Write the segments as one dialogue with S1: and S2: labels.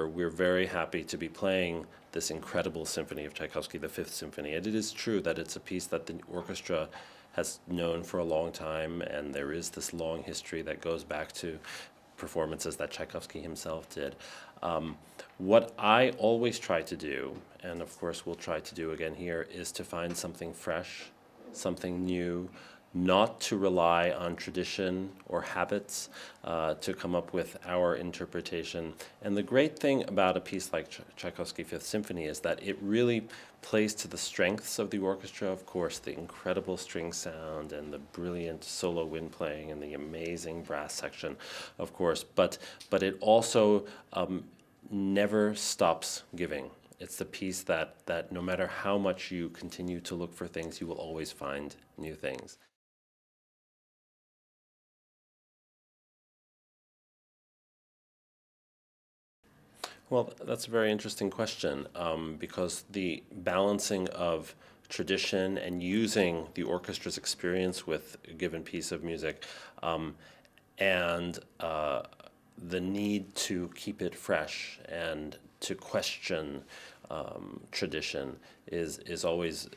S1: we're very happy to be playing this incredible symphony of Tchaikovsky, the Fifth Symphony. And it is true that it's a piece that the orchestra has known for a long time, and there is this long history that goes back to performances that Tchaikovsky himself did. What I always try to do, and of course we'll try to do again here, is to find something fresh, something new, not to rely on tradition or habits to come up with our interpretation. And the great thing about a piece like Tchaikovsky Fifth Symphony is that it really plays to the strengths of the orchestra, of course, the incredible string sound and the brilliant solo wind playing and the amazing brass section, of course, but it also never stops giving. It's the piece that no matter how much you continue to look for things, you will always find new things. Well, that's a very interesting question because the balancing of tradition and using the orchestra's experience with a given piece of music and the need to keep it fresh and to question tradition is always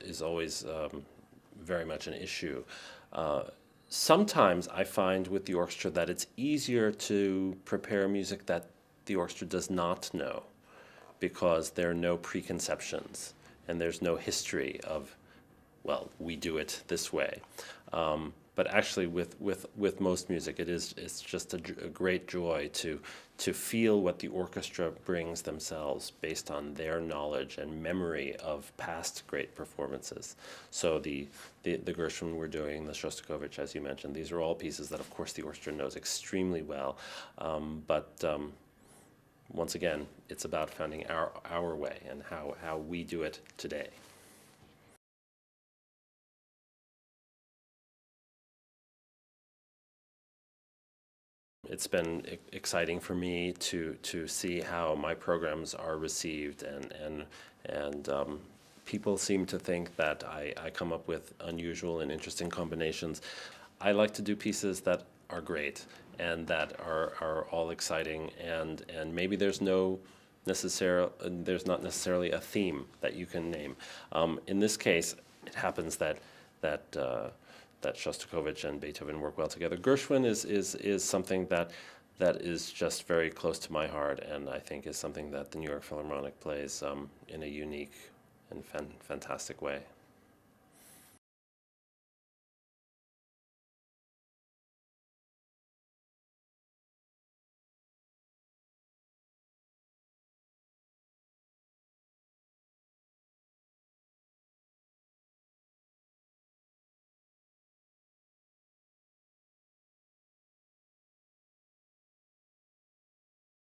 S1: very much an issue. Sometimes I find with the orchestra that it's easier to prepare music that the orchestra does not know because there are no preconceptions and there's no history of, well, we do it this way. But actually with most music, it's just a great joy to feel what the orchestra brings themselves based on their knowledge and memory of past great performances. So the Gershwin we're doing, the Shostakovich, as you mentioned, these are all pieces that of course the orchestra knows extremely well, but once again, it's about finding our way and how we do it today. It's been exciting for me to see how my programs are received, and people seem to think that I come up with unusual and interesting combinations. I like to do pieces that are great and that are all exciting, and maybe there's not necessarily a theme that you can name. In this case, it happens that Shostakovich and Beethoven work well together. Gershwin is something that is just very close to my heart, and I think is something that the New York Philharmonic plays in a unique and fantastic way.